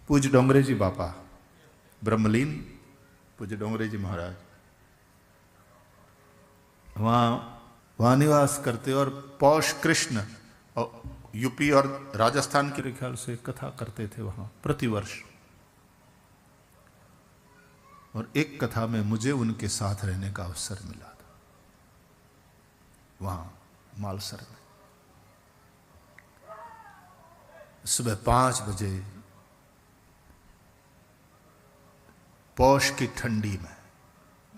पूज्य डोंगरे जी बापा ब्रह्मलीन पूज्य डोंगरे जी महाराज वहाँ निवास करते और पौष कृष्ण और यूपी और राजस्थान के ख्याल से कथा करते थे वहाँ प्रतिवर्ष। और एक कथा में मुझे उनके साथ रहने का अवसर मिला था वहाँ मालसर में। सुबह 5 बजे पौष की ठंडी में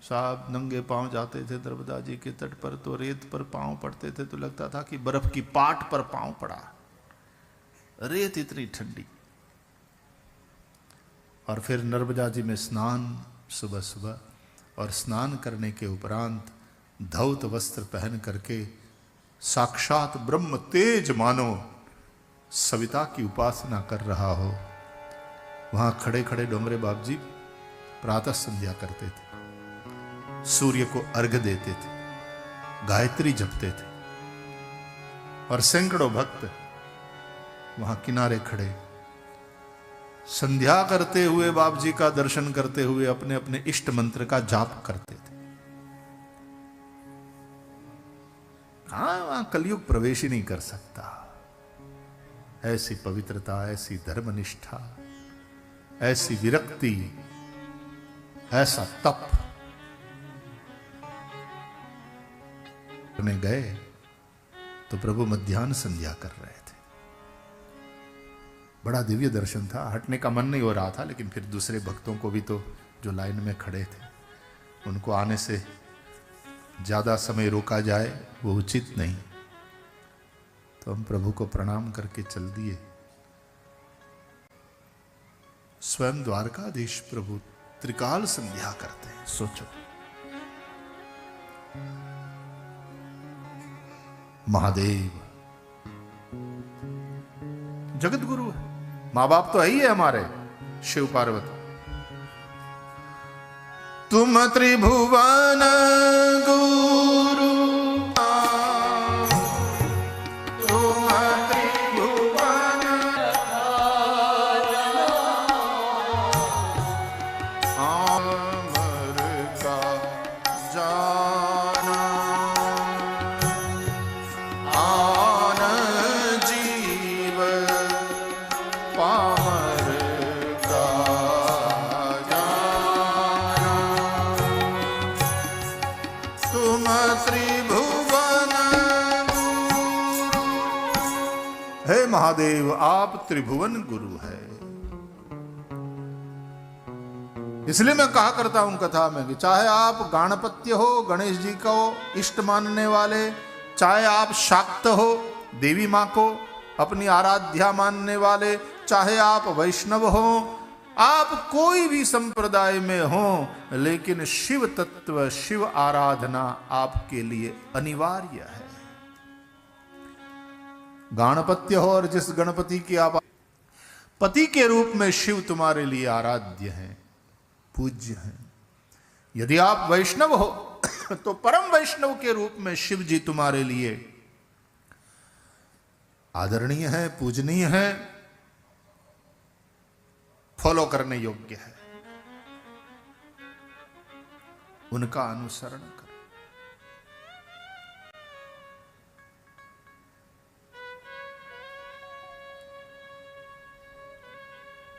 साहब नंगे पांव जाते थे नर्मदा जी के तट पर, तो रेत पर पांव पड़ते थे तो लगता था कि बर्फ की पाट पर पांव पड़ा, रेत इतनी ठंडी। और फिर नर्मदा जी में स्नान सुबह सुबह, और स्नान करने के उपरांत धौत वस्त्र पहन करके साक्षात ब्रह्म तेज मानो सविता की उपासना कर रहा हो, वहां खड़े खड़े डोंगरे बाप जी प्रातः संध्या करते थे, सूर्य को अर्घ्य देते थे, गायत्री जपते थे। और सैकड़ों भक्त वहां किनारे खड़े संध्या करते हुए बाप जी का दर्शन करते हुए अपने अपने इष्ट मंत्र का जाप करते थे। हाँ, वहां कलयुग प्रवेश ही नहीं कर सकता। ऐसी पवित्रता, ऐसी धर्मनिष्ठा, ऐसी विरक्ति, ऐसा तप में गए तो प्रभु मध्याह्न संध्या कर रहे थे। बड़ा दिव्य दर्शन था, हटने का मन नहीं हो रहा था, लेकिन फिर दूसरे भक्तों को भी तो जो लाइन में खड़े थे उनको आने से ज्यादा समय रोका जाए वो उचित नहीं, तो हम प्रभु को प्रणाम करके चल दिए। स्वयं द्वारकाधीश प्रभु त्रिकाल संध्या करते हैं, सोचो। महादेव जगत गुरु है, मां बाप तो है ही है हमारे शिव पार्वती। तुम त्रिभुवन गुरु, तुम त्रिभुवन अमर का जाना, आन जीव पामर का जाना। तुम त्रिभुवन गुरु, हे महादेव आप त्रिभुवन गुरु है। इसलिए मैं कहा करता हूं कथा में कि चाहे आप गणपत्य हो, गणेश जी को इष्ट मानने वाले, चाहे आप शाक्त हो, देवी मां को अपनी आराध्या मानने वाले, चाहे आप वैष्णव हो, आप कोई भी संप्रदाय में हो, लेकिन शिव तत्व, शिव आराधना आपके लिए अनिवार्य है। गणपत्य हो और जिस गणपति की आप पति के रूप में शिव तुम्हारे लिए आराध्य हैं, पूज्य हैं। यदि आप वैष्णव हो तो परम वैष्णव के रूप में शिव जी तुम्हारे लिए आदरणीय है, पूजनीय है, फॉलो करने योग्य है। उनका अनुसरण करो।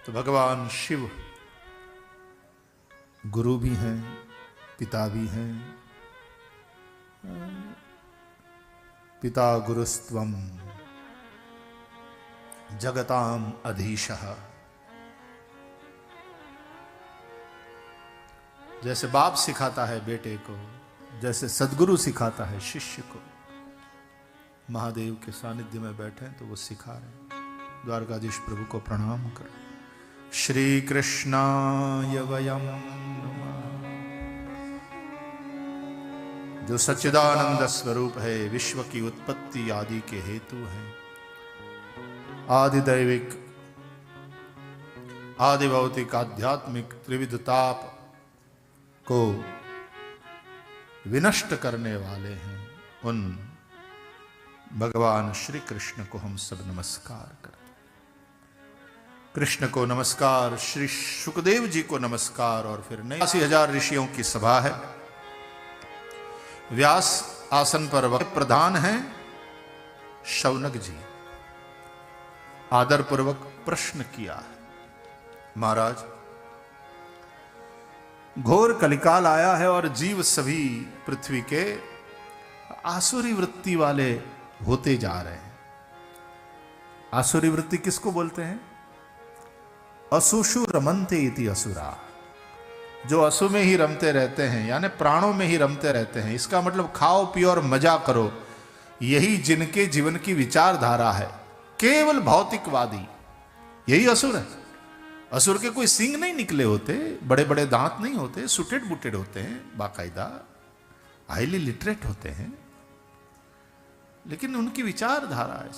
तो भगवान शिव गुरु भी हैं, पिता भी हैं। पिता गुरुस्त्वम जगताम अधीशः। जैसे बाप सिखाता है बेटे को, जैसे सदगुरु सिखाता है शिष्य को, महादेव के सानिध्य में बैठे तो वो सिखा रहे। द्वारकाधीश प्रभु को प्रणाम करो। श्री कृष्णाय वयम् नमः। जो सच्चिदानंद स्वरूप है, विश्व की उत्पत्ति आदि के हेतु है, आदिदैविक आदि भौतिक आध्यात्मिक त्रिविध ताप को विनष्ट करने वाले हैं, उन भगवान श्री कृष्ण को हम सब नमस्कार करते हैं। कृष्ण को नमस्कार, श्री शुकदेव जी को नमस्कार। और फिर 89,000 ऋषियों की सभा है। व्यास आसन पर प्रधान हैं शौनक जी। आदर पूर्वक प्रश्न किया है, महाराज घोर कलिकाल आया है और जीव सभी पृथ्वी के आसुरी वृत्ति वाले होते जा रहे हैं। आसुरी वृत्ति किसको बोलते हैं? असुषु रमन्ते इति असुरा, जो असु में ही रमते रहते हैं, यानी प्राणों में ही रमते रहते हैं। इसका मतलब खाओ पियो और मजा करो, यही जिनके जीवन की विचारधारा है। केवल भौतिकवादी, यही असुर है। असुर के कोई सींग नहीं निकले होते, बड़े बड़े दांत नहीं होते, सुटेड बुटेड होते हैं, बाकायदा हाईली लिटरेट होते हैं, लेकिन उनकी विचारधारा है।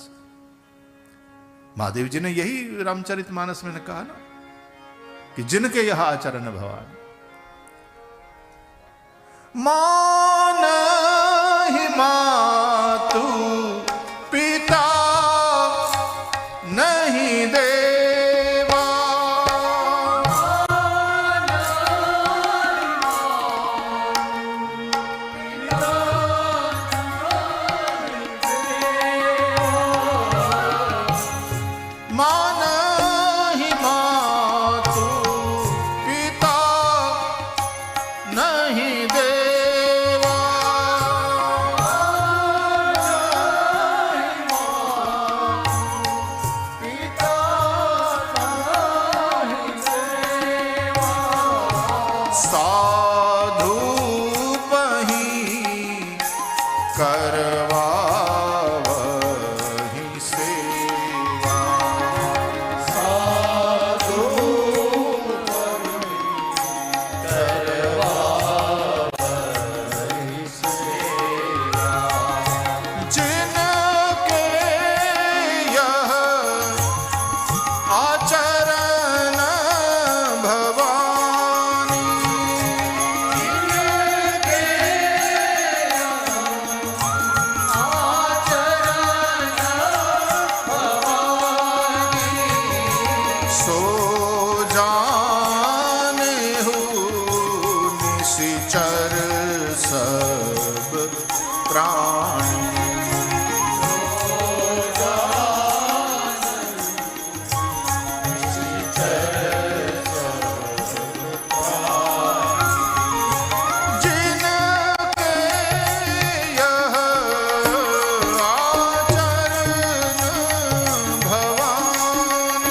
महादेव जी ने यही रामचरितमानस में कहा ना कि जिनके यह आचरण भवान मान ही मातु पिता नहीं देवा, मान ही मातु पिता नहीं देवा, साधु पही करवावहि सेवा, साधु करवावहि सेवा, जिनके यह आचरण भवानी, सो जाने हूँ निशिचर सब प्राणी, जिनके यह आचरण भवानी,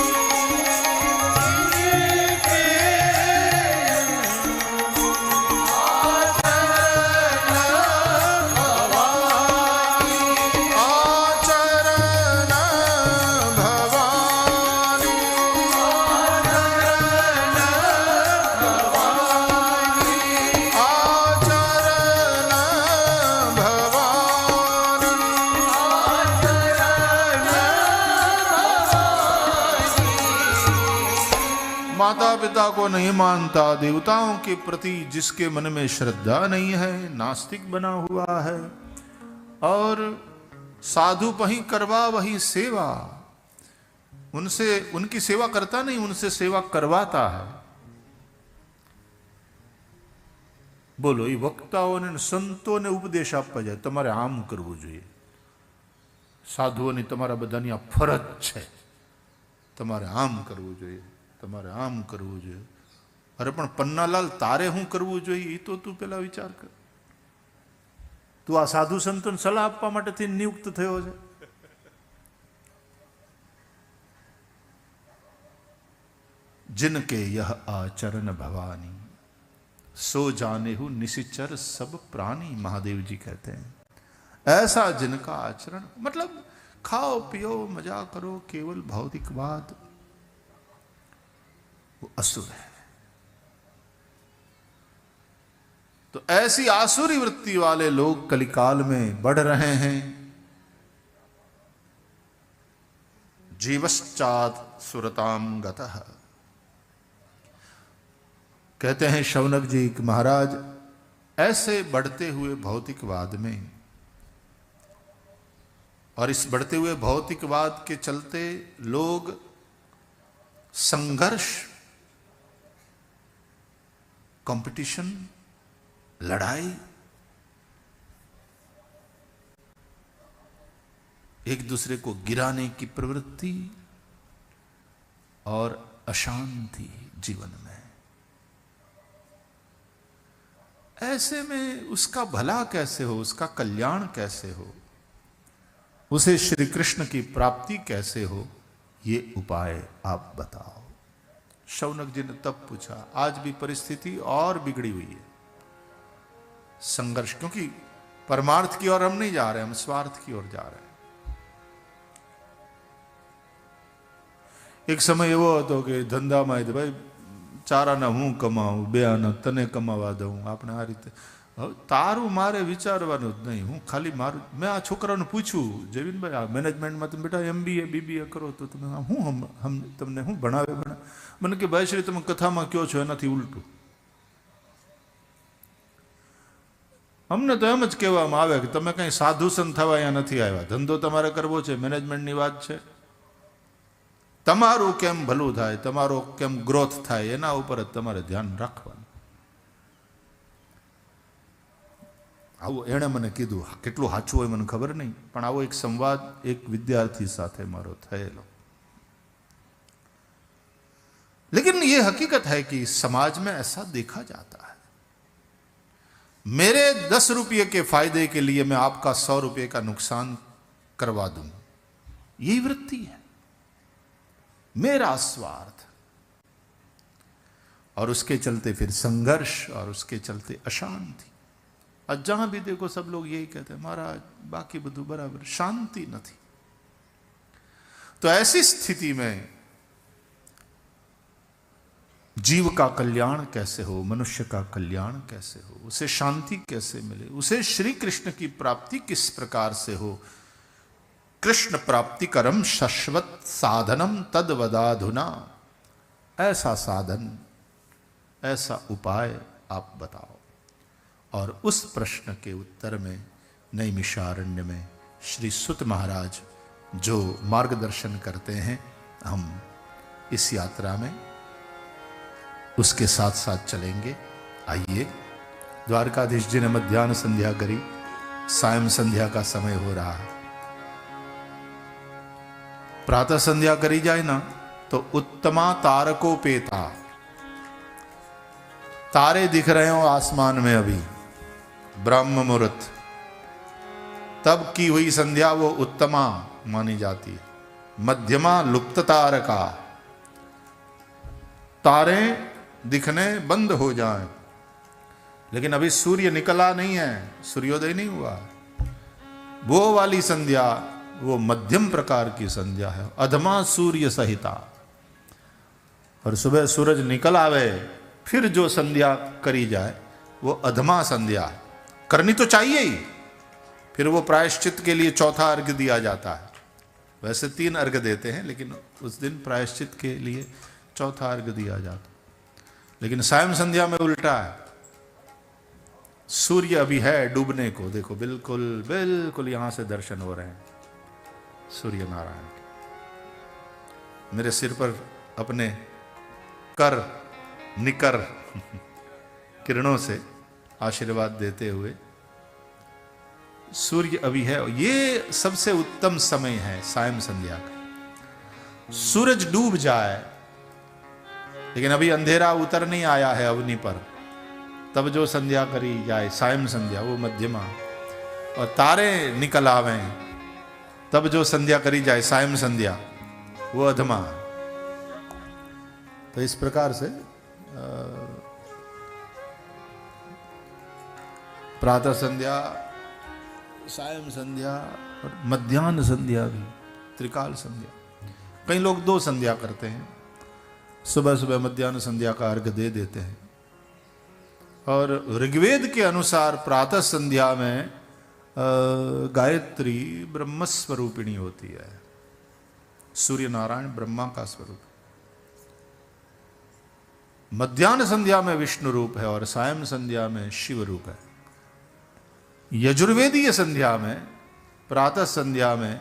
आचरण भवानी, आचरण भवानी। माता पिता को नहीं मानता, देवताओं के प्रति जिसके मन में श्रद्धा नहीं है, नास्तिक बना हुआ है, और साधु पही करवा वही सेवा, उनसे उनकी सेवा करता नहीं, उनसे सेवा करवाता है। બોલો, એ વક્તાઓને સંતોને ઉપદેશ આપવા જાય, તમારે આમ કરવું જોઈએ, સાધુઓની તમારા બધાની આ ફરજ છે, તમારે આમ કરવું જોઈએ, તમારે આમ કરવું જોઈએ. અરે પણ પન્નાલાલ, તારે શું કરવું જોઈએ એ તો તું પેલા વિચાર કર. તું આ સાધુ સંતોને સલાહ આપવા માટે નિયુક્ત થયો છે. जिनके यह आचरण भवानी, सो जाने हूं निशिचर सब प्राणी. महादेव जी कहते हैं ऐसा जिनका आचरण, मतलब खाओ पियो मजा करो, केवल भौतिकवाद, वो असुर है. तो ऐसी आसुरी वृत्ति वाले लोग कलिकाल में बढ़ रहे हैं. जीवश्चात सुरताम गतः. कहते हैं शौनक जी कि महाराज, ऐसे बढ़ते हुए भौतिकवाद में, और इस बढ़ते हुए भौतिकवाद के चलते लोग संघर्ष, कंपटीशन, लड़ाई, एक दूसरे को गिराने की प्रवृत्ति और अशांति जीवन में। ऐसे में उसका भला कैसे हो, उसका कल्याण कैसे हो, उसे श्री कृष्ण की प्राप्ति कैसे हो, ये उपाय आप बताओ। शौनक जी ने तब पूछा। आज भी परिस्थिति और बिगड़ी हुई है, संघर्ष, क्योंकि परमार्थ की ओर हम नहीं जा रहे, हम स्वार्थ की ओर जा रहे हैं। एक समय एवो હતો કે ધંધામાં ભાઈ ચારાના હું કમાઉં, બે આના તને કમાવા દઉં, આપણે આ રીતે તારું મારે વિચારવાનું જ નહીં, હું ખાલી મારું। મેં આ છોકરાને પૂછ્યું, જયવીનભાઈ આ મેનેજમેન્ટમાં તમે બેટા MBA BBA કરો તો તમે હું તમને હું ભણાવે? મને કે ભાઈ શ્રી તમે કથામાં કયો છો એનાથી ઉલટું। અમને તો એમ જ કહેવામાં આવે કે તમે કંઈ સાધુ સંત થવા અહીંયા નથી આવ્યા, ધંધો તમારે કરવો છે, મેનેજમેન્ટની વાત છે, તમારું કેમ ભલું થાય, તમારો કેમ ગ્રોથ થાય એના ઉપર જ તમારે ધ્યાન રાખવાનું। આવું એણે મને કીધું, કેટલું સાચું હોય મને ખબર નહીં, પણ આવો એક સંવાદ એક વિદ્યાર્થી સાથે મારો થયેલો। लेकिन ये हकीकत है कि समाज में ऐसा देखा जाता है, मेरे 10 रुपये के फायदे के लिए मैं आपका 100 रुपये का नुकसान करवा दूं, यही वृत्ति है, मेरा स्वार्थ, और उसके चलते फिर संघर्ष और उसके चलते अशांति। और जहां भी देखो सब लोग यही कहते हैं महाराज बाकी બધું बराबर, शांति नहीं। तो ऐसी स्थिति में जीव का कल्याण कैसे हो, मनुष्य का कल्याण कैसे हो, उसे शांति कैसे मिले, उसे श्री कृष्ण की प्राप्ति किस प्रकार से हो, कृष्ण प्राप्ति करम शाश्वत साधनम तद वदाधुना, ऐसा साधन, ऐसा उपाय आप बताओ। और उस प्रश्न के उत्तर में नैमिषारण्य में श्री सुत महाराज जो मार्गदर्शन करते हैं, हम इस यात्रा में उसके साथ साथ चलेंगे। आइए, द्वारकाधीश जी ने मध्याह्न संध्या करी, सायं संध्या का समय हो रहा है। प्रातः संध्या करी जाए ना तो उत्तमा तारकोपेता, तारे दिख रहे हो आसमान में अभी, ब्रह्म मुहूर्त, तब की हुई संध्या वो उत्तमा मानी जाती है। मध्यमा लुप्त तारका, तारे दिखने बंद हो जाएं, लेकिन अभी सूर्य निकला नहीं है, सूर्योदय नहीं हुआ, वो वाली संध्या वो मध्यम प्रकार की संध्या है, अधमा सूर्य सहिता। और सुबह सूरज निकल आवे फिर जो संध्या करी जाए वो अधमा संध्या है, करनी तो चाहिए ही। फिर वो प्रायश्चित के लिए चौथा अर्घ्य दिया जाता है, वैसे 3 अर्घ्य देते हैं, लेकिन उस दिन प्रायश्चित के लिए चौथा अर्घ्य दिया जाता। लेकिन सायं संध्या में उल्टा है, सूर्य अभी है डूबने को, देखो बिल्कुल बिल्कुल यहां से दर्शन हो रहे हैं सूर्य नारायण के। मेरे सिर पर अपने कर निकर किरणों से आशीर्वाद देते हुए सूर्य अभी है। ये सबसे उत्तम समय है सायं संध्या का। सूरज डूब जाए, लेकिन अभी अंधेरा उतर नहीं आया है अवनी पर, तब जो संध्या करी जाए सायं संध्या वो मध्यमा, और तारे निकल आवे तब जो संध्या करी जाए सायं संध्या वो अधमा। तो इस प्रकार से प्रातः संध्या, सायं संध्या और मध्याह्न संध्या भी, त्रिकाल संध्या। कई लोग 2 संध्या करते हैं, सुबह सुबह मध्याह्न संध्या का अर्घ्य दे देते हैं। और ऋग्वेद के अनुसार प्रातः संध्या में गायत्री ब्रह्मस्वरूपिणी होती है, सूर्य नारायण ब्रह्मा का स्वरूप। मध्याह्न संध्या में विष्णु रूप है और सायं संध्या में शिव रूप है। यजुर्वेदीय संध्या में, प्रातः संध्या में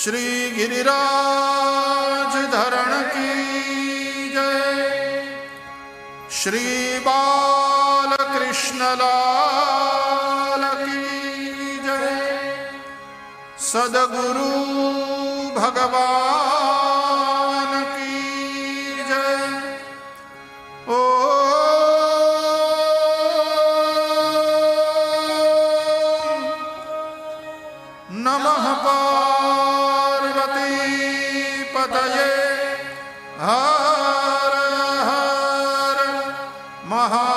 श्री गिरिराज धरण की जय। श्री बालकृष्ण लाल की जय। सद्गुरु भगवान की जय। ओ नमः पार्वती पतये। हर हर महा